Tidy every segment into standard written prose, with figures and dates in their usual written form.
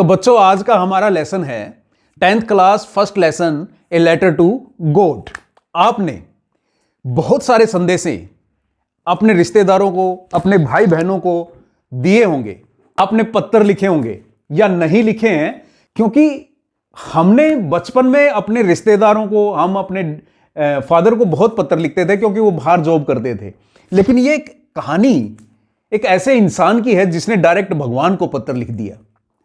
तो बच्चों, आज का हमारा लेसन है 10th class first lesson a letter to God. आपने बहुत सारे संदेशें अपने रिश्तेदारों को, अपने भाई बहनों को दिए होंगे, आपने पत्र लिखे होंगे या नहीं लिखे हैं, क्योंकि हमने बचपन में अपने रिश्तेदारों को, हम अपने फादर को बहुत पत्र लिखते थे क्योंकि वो बाहर जॉब करते थे। लेकिन ये एक कहानी एक ऐसे इंसान की है जिसने डायरेक्ट भगवान को पत्र लिख दिया।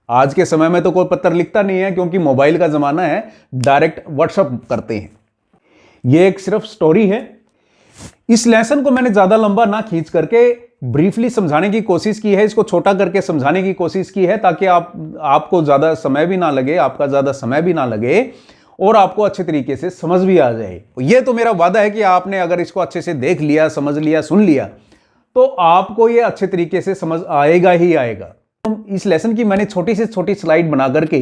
आज के समय में तो कोई पत्र लिखता नहीं है क्योंकि मोबाइल का जमाना है, डायरेक्ट व्हाट्सएप करते हैं। ये एक सिर्फ स्टोरी है। इस लेसन को मैंने ज्यादा लंबा ना खींच करके ब्रीफली समझाने की कोशिश की है, इसको छोटा करके समझाने की कोशिश की है ताकि आपको ज्यादा समय भी ना लगे, आपका ज्यादा समय भी ना लगे और आपको अच्छे तरीके से समझ भी आ जाए। ये तो मेरा वादा है कि आपने अगर इसको अच्छे से देख लिया, समझ लिया, सुन लिया तो आपको ये अच्छे तरीके से समझ आएगा ही आएगा। इस लेसन की मैंने छोटी से छोटी स्लाइड बना करके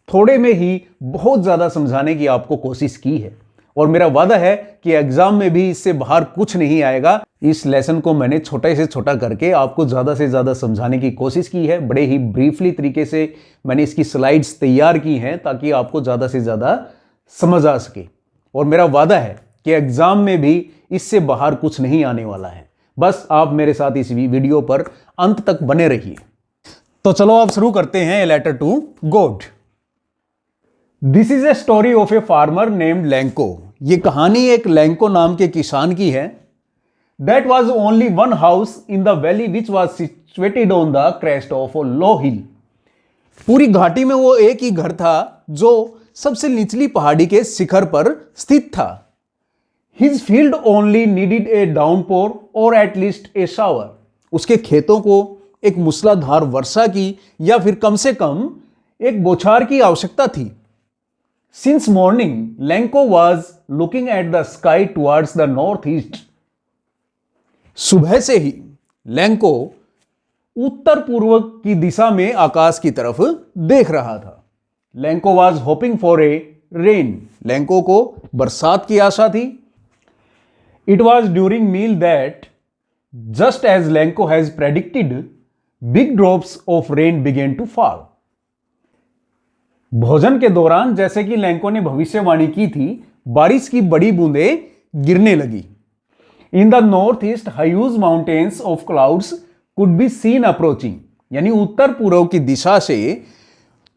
थोड़े में ही बहुत ज्यादा समझाने की आपको कोशिश की है और मेरा वादा है कि एग्जाम में भी इससे बाहर कुछ नहीं आएगा। इस लेसन को मैंने छोटे से छोटा करके आपको ज्यादा से ज्यादा समझाने की कोशिश की है। बड़े ही ब्रीफली तरीके से मैंने इसकी स्लाइड्स तैयार की हैं ताकि आपको ज्यादा से ज्यादा समझ आ सके और मेरा वादा है कि एग्जाम में भी इससे बाहर कुछ नहीं आने वाला है। बस आप मेरे साथ इस वीडियो पर अंत तक बने रहिए। तो चलो आप शुरू करते हैं a letter to God. This is a story of a farmer named Lencho. ये कहानी एक लैंको नाम के किसान की है। That was only one house in the valley which was situated on the crest of a low hill. पूरी घाटी में वो एक ही घर था जो सबसे निचली पहाड़ी के शिखर पर स्थित था। हिज फील्ड ओनली नीडेड ए डाउनपोर और एट लीस्ट ए शावर। उसके खेतों को एक मूसलाधार वर्षा की या फिर कम से कम एक बौछार की आवश्यकता थी। Since morning Lanco was looking at the sky towards the north east. सुबह से ही लैंको उत्तर पूर्व की दिशा में आकाश की तरफ देख रहा था। Lencho was hoping for a rain. Lencho को बरसात की आशा थी। It was during meal that just as Lencho has predicted big drops of rain began to fall. भोजन के दौरान जैसे कि लैंको ने भविष्यवाणी की थी, बारिश की बड़ी बूंदें गिरने लगी। In the north east huge mountains of clouds could be seen approaching. यानी उत्तर पूर्व की दिशा से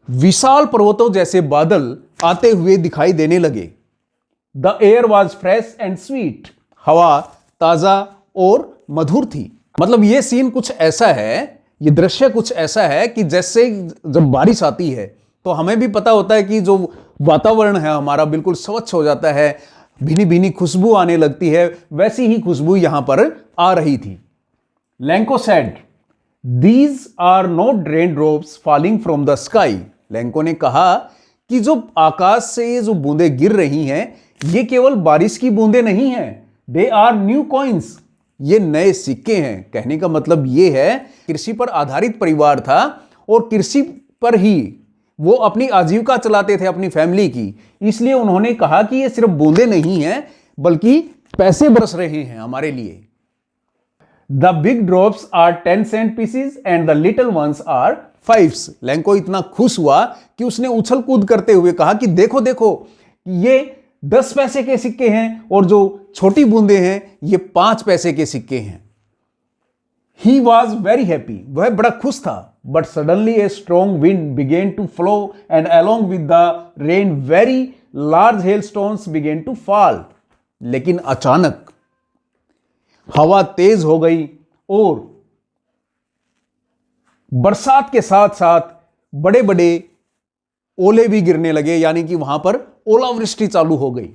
विशाल पर्वतों जैसे बादल आते हुए दिखाई देने लगे। The air was fresh and sweet. हवा ताजा और मधुर थी। मतलब ये सीन कुछ ऐसा है, ये दृश्य कुछ ऐसा है कि जैसे जब बारिश आती है तो हमें भी पता होता है कि जो वातावरण है हमारा बिल्कुल स्वच्छ हो जाता है, भीनी भीनी खुशबू आने लगती है, वैसी ही खुशबू यहां पर आ रही थी। Lencho said, these are not rain drops falling from the sky. Lencho ने कहा कि जो आकाश से ये जो बूंदें गिर रही हैं, ये केवल बारिश की बूंदें नहीं हैं, दे आर न्यू कॉइन्स। ये नए सिक्के हैं। कहने का मतलब ये है, कृषि पर आधारित परिवार था और कृषि पर ही वो अपनी आजीविका चलाते थे अपनी फैमिली की, इसलिए उन्होंने कहा कि ये सिर्फ बूंदें नहीं हैं बल्कि पैसे बरस रहे हैं हमारे लिए। The big drops are 10 cent pieces and the little ones are 5s। Lencho इतना खुश हुआ कि उसने उछल कूद करते हुए कहा कि देखो देखो, ये 10 पैसे के सिक्के हैं और जो छोटी बूंदें हैं ये 5 पैसे के सिक्के हैं। He was very happy. वह बड़ा खुश था। But suddenly a strong wind began to flow and along with the rain very large hailstones began to fall. लेकिन अचानक हवा तेज हो गई और बरसात के साथ साथ बड़े बड़े ओले भी गिरने लगे, यानी कि वहां पर ओलावृष्टि चालू हो गई।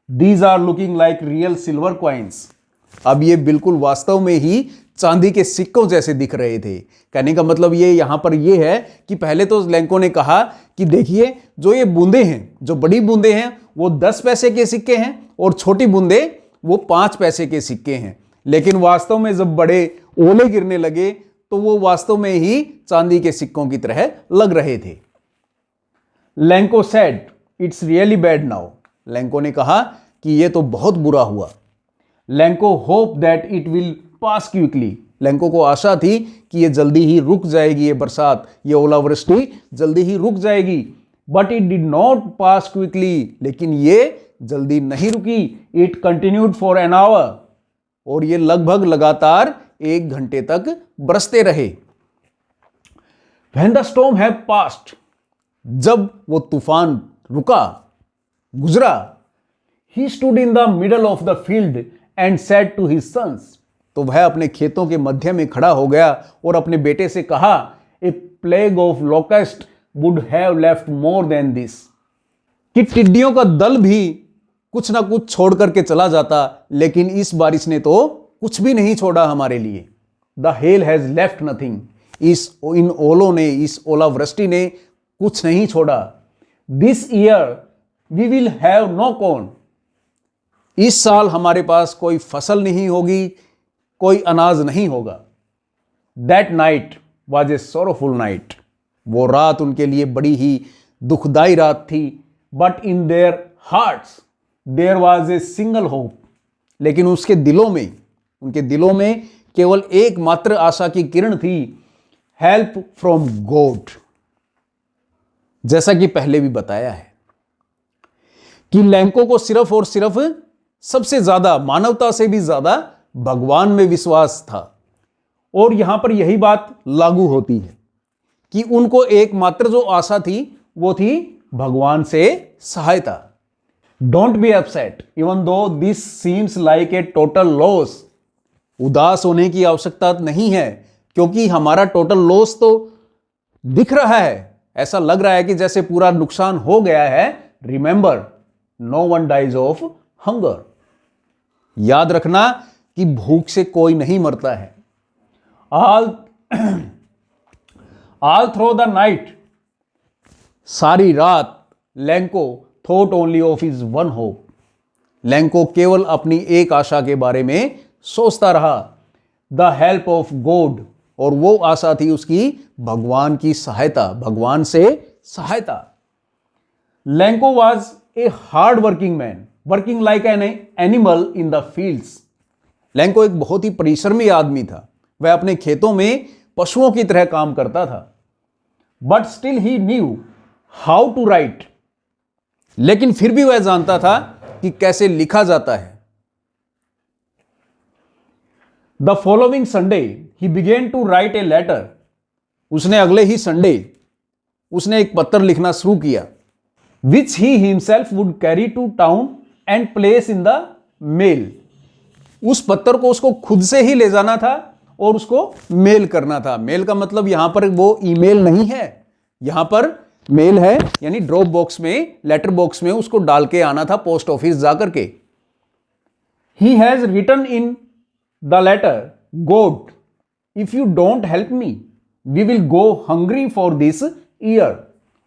These are looking like real silver coins. अब ये बिल्कुल वास्तव में ही चांदी के सिक्कों जैसे दिख रहे थे। कहने का मतलब ये यहां पर ये है कि पहले तो लैंको ने कहा कि देखिए, जो ये बूंदें हैं, जो बड़ी बूंदें हैं वो 10 पैसे के सिक्के हैं और छोटी बूंदें वो 5 पैसे के सिक्के हैं। लेकिन वास्तव में जब बड़े ओले गिरने लगे तो वो वास्तव में ही चांदी के सिक्कों की तरह लग रहे थे। Lanco said, it's really bad now. Lanco ने कहा कि ये तो बहुत बुरा हुआ। Lanco hope that it will pass quickly. Lanco को आशा थी कि ये जल्दी ही रुक जाएगी, ये बरसात, ये ओलावृष्टि जल्दी ही रुक जाएगी। But it did not pass quickly, लेकिन ये जल्दी नहीं रुकी। It continued for an hour, और ये लगभग लगातार 1 घंटे तक बरसते रहे। When the storm had passed, जब वो तूफान रुका, गुजरा, he stood in the middle of the field and said to his sons, तो वह अपने खेतों के मध्य में खड़ा हो गया और अपने बेटे से कहा, A plague of locust would have left more than this, कि टिड्डियों का दल भी कुछ ना कुछ छोड़ करके चला जाता, लेकिन इस बारिश ने तो कुछ भी नहीं छोड़ा हमारे लिए। The hail has left nothing, इन ओलों ने, इस ओलावृष्टि ने कुछ नहीं छोड़ा। This year we will have no corn, इस साल हमारे पास कोई फसल नहीं होगी, कोई अनाज नहीं होगा। That night was a sorrowful night, वो रात उनके लिए बड़ी ही दुखदाई रात थी। But in their hearts there was a single hope, लेकिन उसके दिलों में, उनके दिलों में केवल एकमात्र आशा की किरण थी, हेल्प फ्रॉम गॉड। जैसा कि पहले भी बताया है कि लैंको को सिर्फ और सिर्फ सबसे ज्यादा, मानवता से भी ज्यादा भगवान में विश्वास था। और यहां पर यही बात लागू होती है कि उनको एकमात्र जो आशा थी वो थी भगवान से सहायता। Don't be upset even though this seems like a total loss, उदास होने की आवश्यकता नहीं है, क्योंकि हमारा टोटल लॉस तो दिख रहा है, ऐसा लग रहा है कि जैसे पूरा नुकसान हो गया है। Remember, no one dies of hunger, याद रखना कि भूख से कोई नहीं मरता है। ऑल थ्रू द नाइट, सारी रात Lanco thought only of his one hope, Lanco केवल अपनी एक आशा के बारे में सोचता रहा, द हेल्प ऑफ गॉड, और वो आशा थी उसकी भगवान की सहायता, भगवान से सहायता। Lanco was a hard working man, working like an animal in the fields. Lanco एक बहुत ही परिश्रमी आदमी था, वह अपने खेतों में पशुओं की तरह काम करता था। But still he knew how to write, लेकिन फिर भी वह जानता था कि कैसे लिखा जाता है। The following Sunday he began to write a letter, उसने अगले ही संडे उसने एक पत्र लिखना शुरू किया, which he himself would carry to town and place in the mail. उस पत्र को उसको खुद से ही ले जाना था और उसको मेल करना था। मेल का मतलब यहां पर वो ईमेल नहीं है, यहां पर मेल है, यानी ड्रॉप बॉक्स में, लेटर बॉक्स में उसको डाल के आना था, पोस्ट ऑफिस जाकर के। He has written in the letter, God if you don't help me we will go hungry for this year.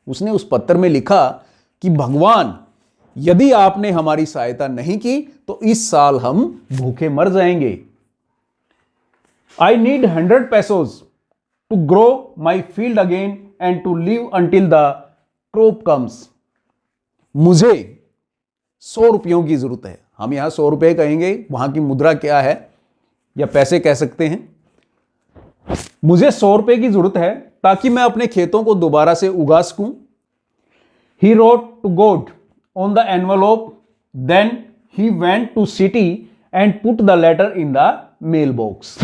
उसने उस पत्र में लिखा कि भगवान, यदि आपने हमारी सहायता नहीं की तो इस साल हम भूखे मर जाएंगे। I need 100 pesos to grow my field again and to live until the crop comes. मुझे 100 रुपयों की जरूरत है। हम यहां 100 रुपये कहेंगे, वहां की मुद्रा क्या है या पैसे कह सकते हैं। मुझे 100 रुपये की जरूरत है ताकि मैं अपने खेतों को दोबारा से उगा सकूं। He wrote to God on the envelope, then he went to city and put the letter in the mail box.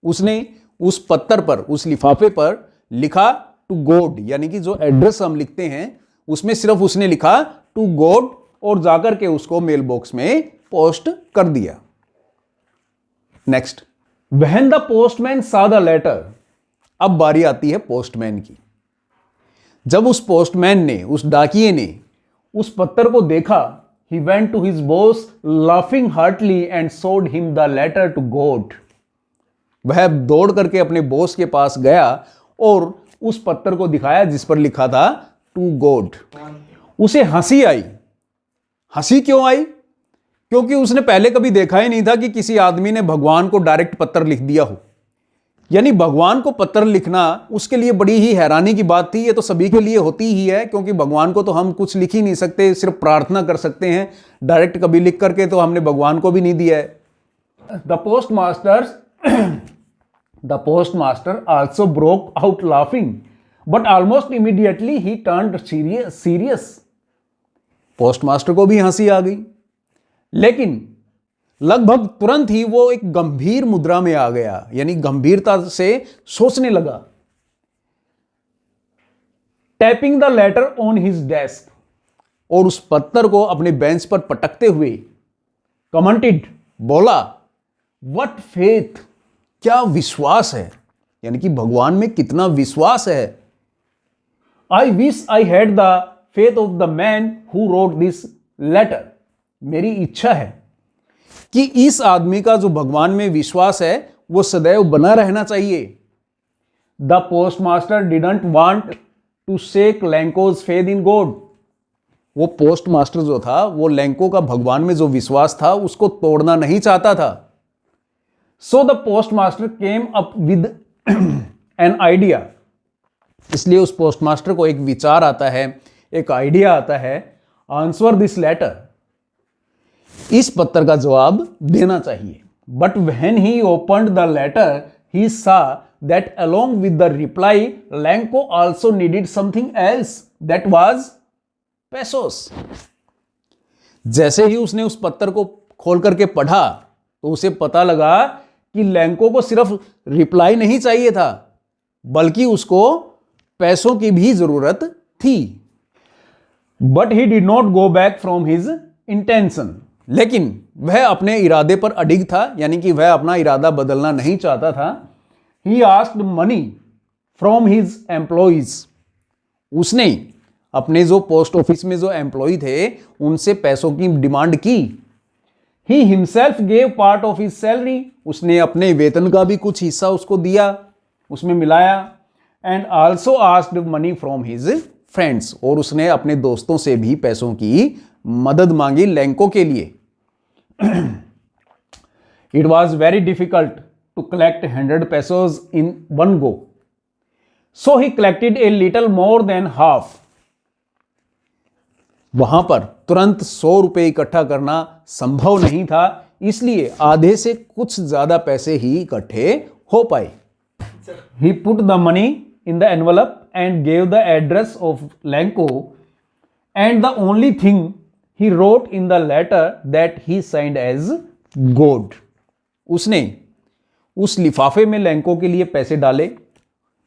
उसने उस पत्तर पर, उस लिफाफे पर लिखा टू गॉड, यानी कि जो एड्रेस हम लिखते हैं उसमें सिर्फ उसने लिखा टू गॉड और जाकर के उसको मेल बॉक्स में पोस्ट कर दिया। नेक्स्ट, व्हेन द पोस्टमैन सा द लेटर, अब बारी आती है पोस्टमैन की। जब उस पोस्टमैन ने, उस डाकिये ने उस पत्तर को देखा, he went to his boss laughing heartily and showed him the letter to God. वह दौड़ करके अपने बॉस के पास गया और उस पत्तर को दिखाया जिस पर लिखा था टू गॉड। उसे हंसी आई। हंसी क्यों आई? क्योंकि उसने पहले कभी देखा ही नहीं था कि किसी आदमी ने भगवान को डायरेक्ट पत्र लिख दिया हो। यानी भगवान को पत्र लिखना उसके लिए बड़ी ही हैरानी की बात थी। ये तो सभी के लिए होती ही है, क्योंकि भगवान को तो हम कुछ लिख ही नहीं सकते, सिर्फ प्रार्थना कर सकते हैं। डायरेक्ट कभी लिख करके तो हमने भगवान को भी नहीं दिया है। The post masters the post master also broke out laughing but almost immediately he turned serious. Post master को भी हंसी आ गई, लेकिन लगभग तुरंत ही वो एक गंभीर मुद्रा में आ गया, यानी गंभीरता से सोचने लगा। Tapping the later on his desk, और उस पत्थर को अपने बेंच पर पटकते हुए कमेंटेड, बोला, व्हाट फेथ, क्या विश्वास है, यानी कि भगवान में कितना विश्वास है। I wish I had the faith of the man who wrote this letter, मेरी इच्छा है कि इस आदमी का जो भगवान में विश्वास है वो सदैव बना रहना चाहिए। The post master didn't want to shake Lencho's faith in God, वो पोस्ट मास्टर जो था वो लैंको का भगवान में जो विश्वास था उसको तोड़ना नहीं चाहता था। So the post master came up with an idea, इसलिए उस पोस्ट मास्टर को एक विचार आता है, एक आइडिया आता है, आंसर दिस लेटर, इस पत्र का जवाब देना चाहिए। But when he opened the letter he saw that along with the reply Lencho also needed something else that was pesos. जैसे ही उसने उस पत्र को खोल करके पढ़ा तो उसे पता लगा कि लैंको को सिर्फ रिप्लाई नहीं चाहिए था, बल्कि उसको पैसों की भी जरूरत थी। But he did not go back from his intention, लेकिन वह अपने इरादे पर अडिग था, यानी कि वह अपना इरादा बदलना नहीं चाहता था। He asked money from his employees, उसने अपने जो पोस्ट ऑफिस में जो एम्प्लॉय थे उनसे पैसों की डिमांड की। He himself gave part of his salary, उसने अपने वेतन का भी कुछ हिस्सा उसको दिया, उसमें मिलाया। And also asked money from his friends, और उसने अपने दोस्तों से भी पैसों की मदद मांगी लैंको के लिए। It was very difficult to collect 100 pesos in one go, so he collected a little more than half. वहां पर तुरंत 100 रुपए इकट्ठा करना संभव नहीं था, इसलिए आधे से कुछ ज्यादा पैसे ही इकट्ठे हो पाए। He put the money in the envelope and gave the address of Lanko, and the only thing he wrote in the letter that he signed as God. उसने उस लिफाफे में लैंको के लिए पैसे डाले,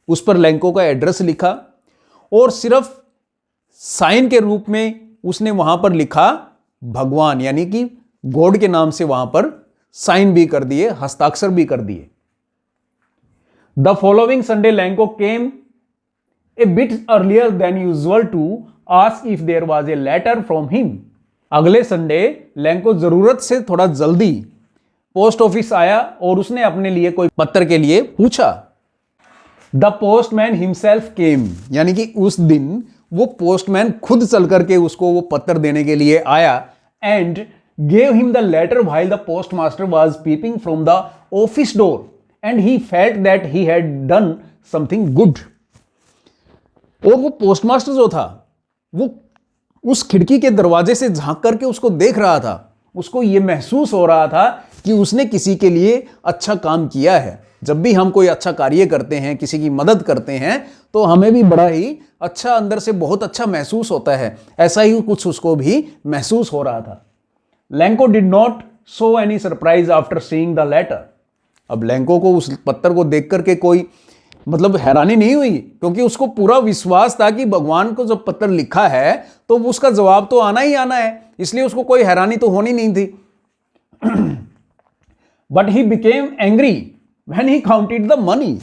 उस पर लैंको का एड्रेस लिखा, और सिर्फ साइन के रूप में उसने वहां पर लिखा भगवान, यानी कि गॉड के नाम से वहां पर साइन भी कर दिए, हस्ताक्षर भी कर दिए। The following Sunday Lencho came a bit earlier than usual to ask if there was a letter from him. अगले संडे लैंको जरूरत से थोड़ा जल्दी पोस्ट ऑफिस आया और उसने अपने लिए कोई पत्र के लिए पूछा। द पोस्टमैन हिमसेल्फ केम, यानी कि उस दिन वो पोस्टमैन खुद चल करके उसको वो पत्र देने के लिए आया। And gave him the letter while the post master was peeping from the office door and he felt that he had done something good. और वो पोस्ट मास्टर जो था वो उस खिड़की के दरवाजे से झांक करके उसको देख रहा था। उसको ये महसूस हो रहा था कि उसने किसी के लिए अच्छा काम किया है। जब भी हम कोई अच्छा कार्य करते हैं, किसी की मदद करते हैं, तो हमें भी बड़ा ही अच्छा, अंदर से बहुत अच्छा महसूस होता है। ऐसा ही कुछ उसको भी महसूस हो रहा था। Lencho did not show any surprise after seeing the letter. अब लैंको को उस पत्र को देख करके कोई मतलब हैरानी नहीं हुई, क्योंकि उसको पूरा विश्वास था कि भगवान को जब पत्र लिखा है तो उसका जवाब तो आना ही आना है, इसलिए उसको कोई हैरानी तो होनी नहीं थी। But he became angry when he counted the money,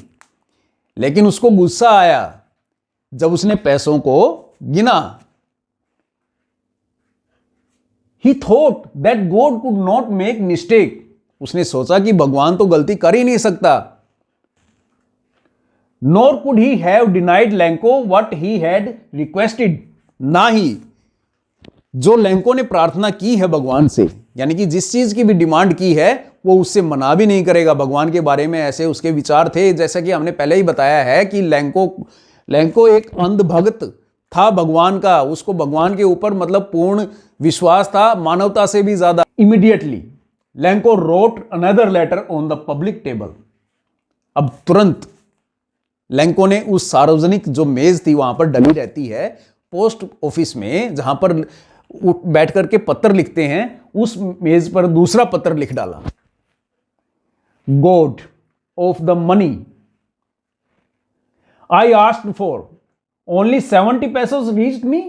लेकिन उसको गुस्सा आया जब उसने पैसों को गिना। ही thought that God could not make mistake, उसने सोचा कि भगवान तो गलती कर ही नहीं सकता। Nor could he have denied Lanco what he had requested, ना ही जो लैंको ने प्रार्थना की है भगवान से, यानी कि जिस चीज की भी डिमांड की है वो उससे मना भी नहीं करेगा। भगवान के बारे में ऐसे उसके विचार थे, जैसा कि हमने पहले ही बताया है कि लैंको एक अंधभक्त था भगवान का। उसको भगवान के ऊपर मतलब पूर्ण विश्वास था, मानवता से भी ज्यादा। Immediately Lencho wrote another letter on the public table. अब तुरंत लैंको ने उस सार्वजनिक जो मेज थी वहां पर डली रहती है पोस्ट ऑफिस में, जहां पर बैठ करके पत्र लिखते हैं, उस मेज पर दूसरा पत्र लिख डाला, God of the money I asked for only 70 pesos reached me.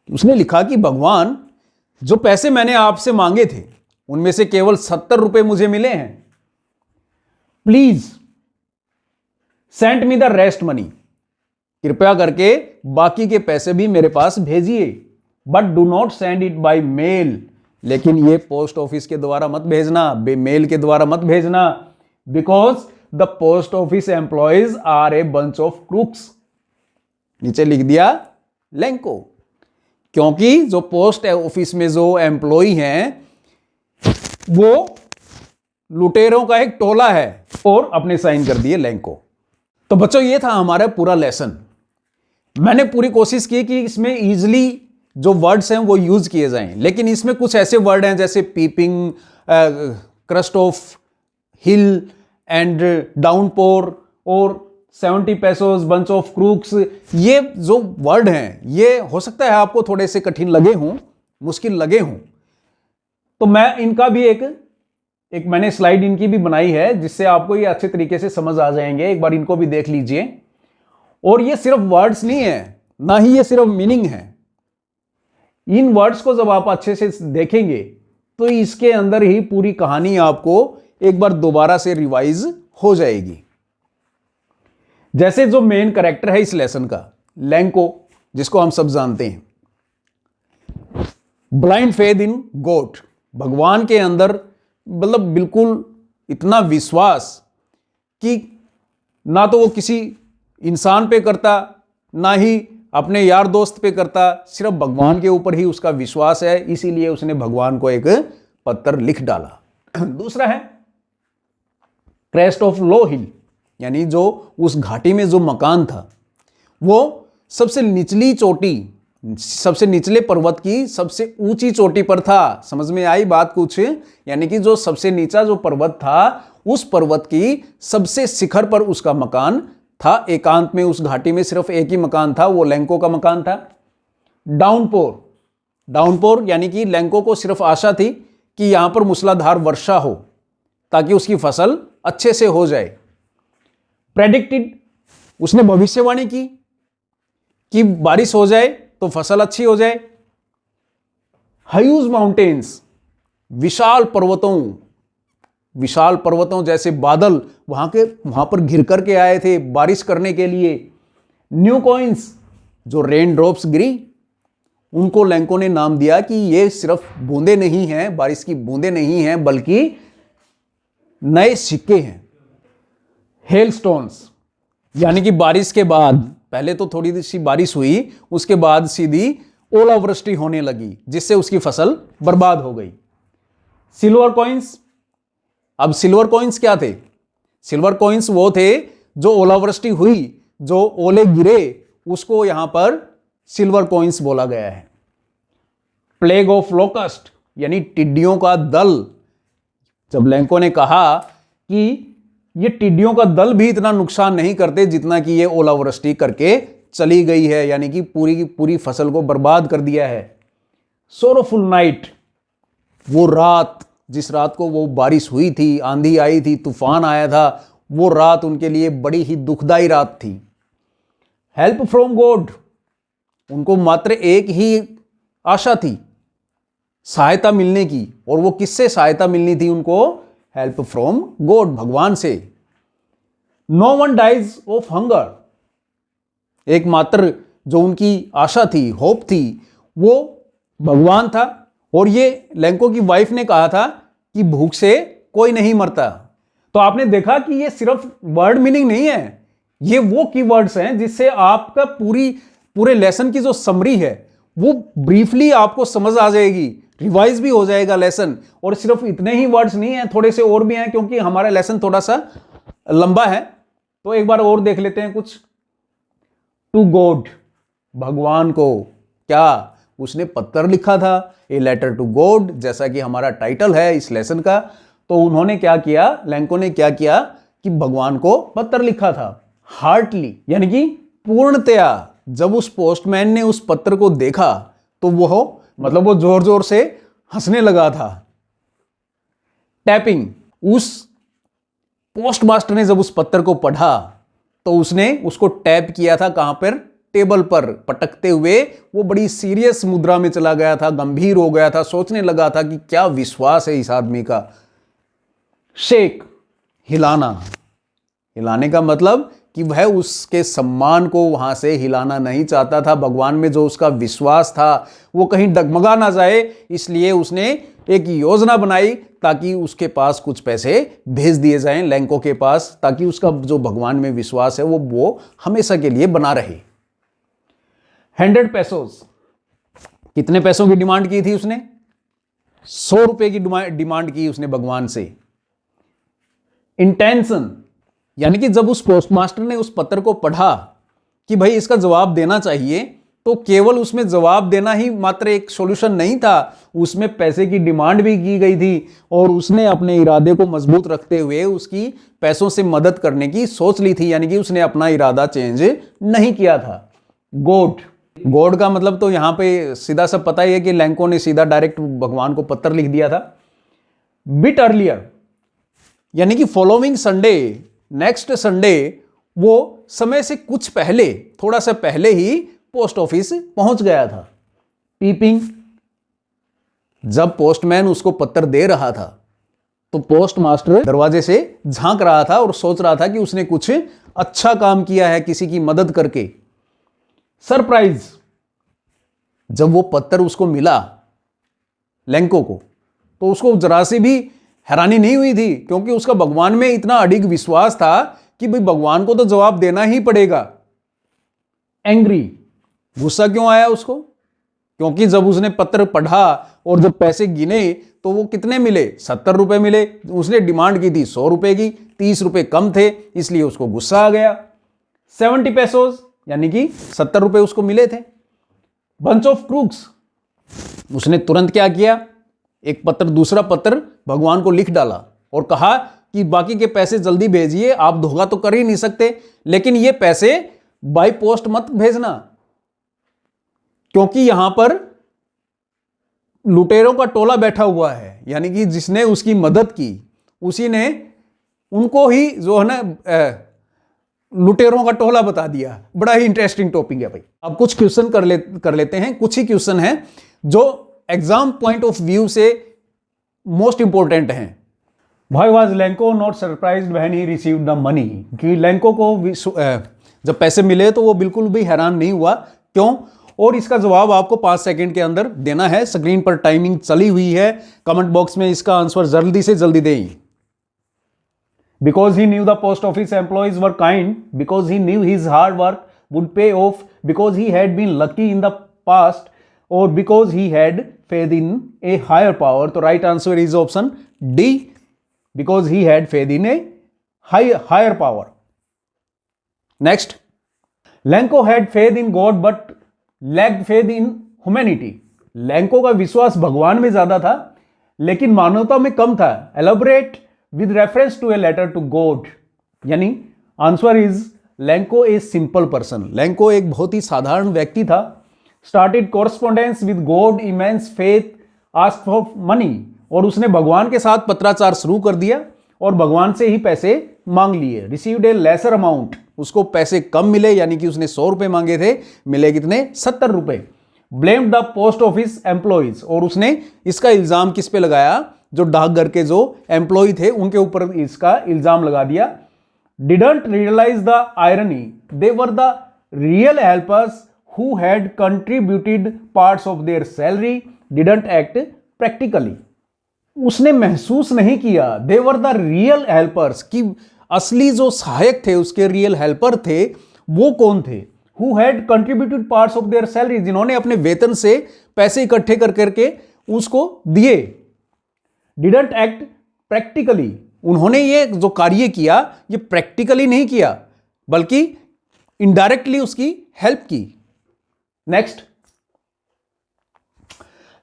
उसने लिखा कि भगवान, जो पैसे मैंने आपसे मांगे थे उनमें से केवल 70 रुपए मुझे मिले हैं, please send me the rest money, कृपया करके बाकी के पैसे भी मेरे पास भेजिए, but do not send it by mail, लेकिन ये पोस्ट ऑफिस के द्वारा मत भेजना, मेल के द्वारा मत भेजना, because the post office employees are a bunch of crooks. नीचे लिख दिया लैंको, क्योंकि जो पोस्ट ऑफिस में जो एम्प्लॉय हैं वो लुटेरों का एक टोला है, और अपने साइन कर दिए लैंको। तो बच्चों, ये था हमारा पूरा लेसन। मैंने पूरी कोशिश की कि इसमें इजीली जो वर्ड्स हैं वो यूज किए जाएं, लेकिन इसमें कुछ ऐसे वर्ड हैं जैसे peeping, crust of hill and downpour और 70 pesos, बंच ऑफ क्रूक्स, ये जो वर्ड हैं ये हो सकता है आपको थोड़े से कठिन लगे हों, मुश्किल लगे हों, तो मैं इनका भी एक मैंने स्लाइड इनकी भी बनाई है, जिससे आपको ये अच्छे तरीके से समझ आ जाएंगे। एक बार इनको भी देख लीजिए। और ये सिर्फ वर्ड्स नहीं है, ना ही ये सिर्फ मीनिंग है। इन वर्ड्स को जब आप अच्छे से देखेंगे तो इसके अंदर ही पूरी कहानी आपको एक बार दोबारा से रिवाइज हो जाएगी। जैसे जो मेन कैरेक्टर है इस लेसन का, लैंको, जिसको हम सब जानते हैं, ब्लाइंड फेथ इन गॉड, भगवान के अंदर मतलब बिल्कुल इतना विश्वास कि ना तो वो किसी इंसान पे करता, ना ही अपने यार दोस्त पे करता, सिर्फ भगवान के ऊपर ही उसका विश्वास है, इसीलिए उसने भगवान को एक पत्र लिख डाला। दूसरा है क्रेस्ट ऑफ लो हिल, यानी जो उस घाटी में जो मकान था वो सबसे निचली चोटी, सबसे निचले पर्वत की सबसे ऊंची चोटी पर था। समझ में आई बात कुछ? यानी कि जो सबसे नीचा जो पर्वत था, उस पर्वत की सबसे शिखर पर उसका मकान था। एकांत में उस घाटी में सिर्फ एक ही मकान था, वो लैंको का मकान था। डाउनपोर, डाउनपोर यानी कि लैंको को सिर्फ आशा थी कि यहां पर मूसलाधार वर्षा हो ताकि उसकी फसल अच्छे से हो जाए। प्रेडिक्टेड, उसने भविष्यवाणी की कि बारिश हो जाए तो फसल अच्छी हो जाए। ह्यूज माउंटेन्स, विशाल पर्वतों जैसे बादल वहां पर घिर करके आए थे बारिश करने के लिए। न्यू कॉइन्स, जो रेन ड्रॉप्स गिरी, उनको लैंको ने नाम दिया कि ये सिर्फ बूंदे नहीं हैं, बारिश की बूंदे नहीं हैं, बल्कि नए सिक्के हैं। हेलस्टोन्स, यानी कि बारिश के बाद पहले तो थोड़ी सी बारिश हुई, उसके बाद सीधी ओलावृष्टि होने लगी जिससे उसकी फसल बर्बाद हो गई। सिल्वर कॉइन्स, अब सिल्वर कॉइन्स क्या थे? सिल्वर कॉइन्स वो थे जो ओलावृष्टि हुई, जो ओले गिरे, उसको यहां पर सिल्वर कॉइन्स बोला गया है। प्लेग ऑफ लोकस्ट, यानी टिड्डियों का दल। जब लैंको ने कहा कि ये टिड्डियों का दल भी इतना नुकसान नहीं करते जितना कि ये ओलावृष्टि करके चली गई है, यानी कि पूरी की पूरी फसल को बर्बाद कर दिया है। सोरोफुल नाइट, वो रात, जिस रात को वो बारिश हुई थी, आंधी आई थी, तूफान आया था, वो रात उनके लिए बड़ी ही दुखदाई रात थी। हेल्प फ्रॉम गॉड, उनको मात्र एक ही आशा थी, सहायता मिलने की, और वो किससे सहायता मिलनी थी उनको? हेल्प फ्रॉम गॉड, भगवान से। No one dies of hunger, एकमात्र जो उनकी आशा थी, होप थी, वो भगवान था। और ये लैंको की वाइफ ने कहा था कि भूख से कोई नहीं मरता। तो आपने देखा कि ये सिर्फ वर्ड मीनिंग नहीं है, ये वो कीवर्ड्स हैं जिससे आपका पूरे लेसन की जो समरी है वो ब्रीफली आपको समझ आ जाएगी, रिवाइज भी हो जाएगा लेसन। और सिर्फ इतने ही वर्ड्स नहीं है, थोड़े से और भी हैं, क्योंकि हमारा लेसन थोड़ा सा लंबा है। तो एक बार और देख लेते हैं कुछ। टू गॉड, भगवान को, क्या उसने पत्र लिखा था, ए लेटर टू गॉड, जैसा कि हमारा टाइटल है इस लेसन का। तो उन्होंने क्या किया, लैंको ने क्या किया कि भगवान को पत्र लिखा था। हार्टली यानी कि पूर्णतया जब उस पोस्टमैन ने उस पत्र को देखा तो वो जोर जोर से हंसने लगा था। टैपिंग, उस पोस्टमास्टर ने जब उस पत्र को पढ़ा तो उसने उसको टैप किया था। कहां पर? टेबल पर पटकते हुए। वो बड़ी सीरियस मुद्रा में चला गया था, गंभीर हो गया था, सोचने लगा था कि क्या विश्वास है इस आदमी का। शेक, हिलाना। हिलाने का मतलब कि वह उसके सम्मान को वहां से हिलाना नहीं चाहता था। भगवान में जो उसका विश्वास था वो कहीं डगमगा ना जाए, इसलिए उसने एक योजना बनाई ताकि उसके पास कुछ पैसे भेज दिए जाएं लैंको के पास, ताकि उसका जो भगवान में विश्वास है वो हमेशा के लिए बना रहे। 100 पेसोस, कितने पैसों की डिमांड की थी उसने? 100 रुपए की डिमांड की उसने भगवान से। इंटेंशन, यानी कि जब उस पोस्टमास्टर ने उस पत्र को पढ़ा कि भाई इसका जवाब देना चाहिए, तो केवल उसमें जवाब देना ही मात्र एक सॉल्यूशन नहीं था, उसमें पैसे की डिमांड भी की गई थी और उसने अपने इरादे को मजबूत रखते हुए उसकी पैसों से मदद करने की सोच ली थी, यानी कि उसने अपना इरादा चेंज नहीं किया था। गॉड, गॉड का मतलब तो यहां पे सीधा सा पता ही है कि लैंको ने सीधा डायरेक्ट भगवान को पत्र लिख दिया था। बिट अर्लियर, यानी कि फॉलोइंग संडे, नेक्स्ट संडे, वो समय से कुछ पहले, थोड़ा सा पहले ही पोस्ट ऑफिस पहुंच गया था। पीपिंग, जब पोस्टमैन उसको पत्र दे रहा था तो पोस्ट मास्टर दरवाजे से झांक रहा था और सोच रहा था कि उसने कुछ अच्छा काम किया है किसी की मदद करके। सरप्राइज, जब वो पत्र उसको मिला लैंको को तो उसको जरा सी भी हैरानी नहीं हुई थी, क्योंकि उसका भगवान में इतना अडिग विश्वास था कि भाई भगवान को तो जवाब देना ही पड़ेगा। एंग्री, गुस्सा क्यों आया उसको? क्योंकि जब उसने पत्र पढ़ा और जब पैसे गिने तो वो कितने मिले? 70 रुपए मिले। उसने डिमांड की थी 100 रुपए की, 30 रुपए कम थे, इसलिए उसको गुस्सा आ गया। 70 पेसोस, यानी कि 70 रुपए उसको मिले थे। बंच ऑफ क्रूक्स, उसने तुरंत क्या किया? एक पत्र, दूसरा पत्र भगवान को लिख डाला और कहा कि बाकी के पैसे जल्दी भेजिए, आप धोखा तो कर ही नहीं सकते, लेकिन ये पैसे बाय पोस्ट मत भेजना, क्योंकि यहां पर लुटेरों का टोला बैठा हुआ है, यानी कि जिसने उसकी मदद की उसी ने उनको ही जो है ना लुटेरों का टोला बता दिया। बड़ा ही इंटरेस्टिंग टॉपिक है भाई। अब कुछ क्वेश्चन कर लेते हैं। कुछ ही क्वेश्चन हैं जो एग्जाम पॉइंट ऑफ व्यू से मोस्ट इंपोर्टेंट हैं। Why was Lenko not surprised when he received the money? कि लैंको को जब पैसे मिले तो वो बिल्कुल भी हैरान नहीं हुआ, क्यों? और इसका जवाब आपको 5 सेकंड के अंदर देना है। स्क्रीन पर टाइमिंग चली हुई है, कमेंट बॉक्स में इसका आंसर जल्दी से जल्दी दें। Because he knew the post office employees were kind, because he knew his hard work would pay off, because he had been lucky in the past, or because he had faith in a higher power. तो right answer is option D, because he had faith in a higher power. Next, Lenko had faith in God but lacked faith in humanity. Lanco का विश्वास भगवान में ज्यादा था लेकिन मानवता में कम था। Elaborate with reference to a letter to God, यानी answer is Lanco a simple person. Lanco एक बहुत ही साधारण व्यक्ति था। Started correspondence with God, immense faith, ask for money, और उसने भगवान के साथ पत्राचार शुरू कर दिया और भगवान से ही पैसे मांग लिए। रिसीव्ड ए लेसर अमाउंट, उसको पैसे कम मिले, यानी कि उसने 100 रुपए मांगे थे, मिले कितने? 70 रुपए। Blamed the post office employees, और उसने इसका इल्जाम किस पे लगाया? जो डाकघर के जो एम्प्लॉय थे उनके ऊपर इसका इल्जाम लगा दिया। Didn't realize the irony, they were the real helpers who had contributed parts of their salary, didn't act practically. उसने महसूस नहीं किया, they were the real helpers, कि असली जो सहायक थे, उसके रियल हेल्पर थे, वो कौन थे? Who had contributed parts of their salary, जिन्होंने अपने वेतन से पैसे इकट्ठे कर करके उसको दिए। डिडंट एक्ट प्रैक्टिकली, उन्होंने ये जो कार्य किया ये प्रैक्टिकली नहीं किया बल्कि इनडायरेक्टली उसकी हेल्प की। Next,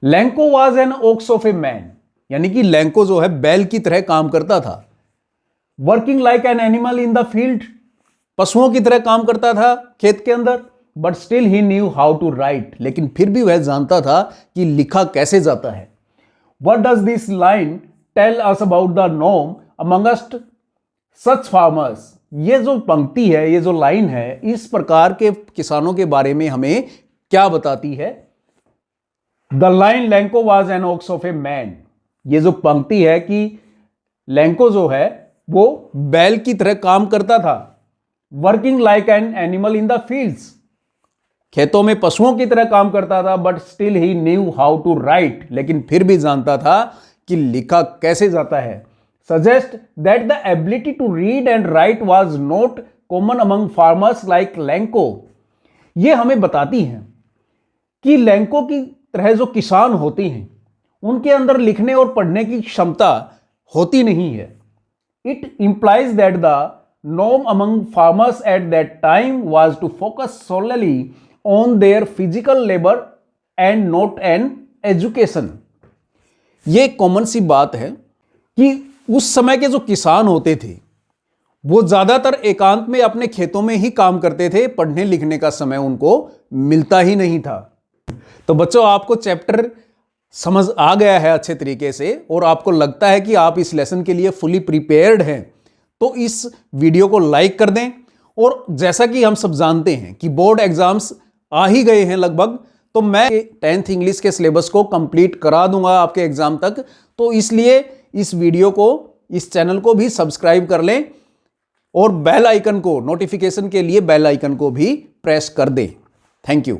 Lencho was an ox of a man, यानी कि लैंको जो है बैल की तरह काम करता था। Working like an animal in the field, पशुओं की तरह काम करता था खेत के अंदर, but still he knew how to write, लेकिन फिर भी वह जानता था कि लिखा कैसे जाता है। What does this line tell us about the norm amongst such farmers? ये जो पंक्ति है, ये जो लाइन है, इस प्रकार के किसानों के बारे में हमें क्या बताती है? The line Lenko was an ox of a man. ये जो पंक्ति है कि लेंको जो है वो बैल की तरह काम करता था। Working like an animal in the fields. खेतों में पशुओं की तरह काम करता था, but still he knew how to write, लेकिन फिर भी जानता था कि लिखा कैसे जाता है। Suggest that the ability to read and write was not common among farmers like Lencho. ये हमें बताती हैं कि लेंको की तरह जो किसान होते हैं उनके अंदर लिखने और पढ़ने की क्षमता होती नहीं है। It implies that the norm among farmers at that time was to focus solely on their physical labor and not an education। ये कॉमन सी बात है कि उस समय के जो किसान होते थे वो ज्यादातर एकांत में अपने खेतों में ही काम करते थे, पढ़ने लिखने का समय उनको मिलता ही नहीं था। तो बच्चों, आपको चैप्टर समझ आ गया है अच्छे तरीके से और आपको लगता है कि आप इस लेसन के लिए फुली प्रिपेयर्ड हैं, तो इस वीडियो को लाइक कर दें। और जैसा कि हम सब जानते हैं कि बोर्ड एग्जाम्स आ ही गए हैं लगभग, तो मैं 10th इंग्लिश के सिलेबस को कंप्लीट करा दूंगा आपके एग्जाम तक। तो इसलिए इस वीडियो को, इस चैनल को भी सब्सक्राइब कर लें और बेल आइकन को, नोटिफिकेशन के लिए बेल आइकन को भी प्रेस कर दें। Thank you.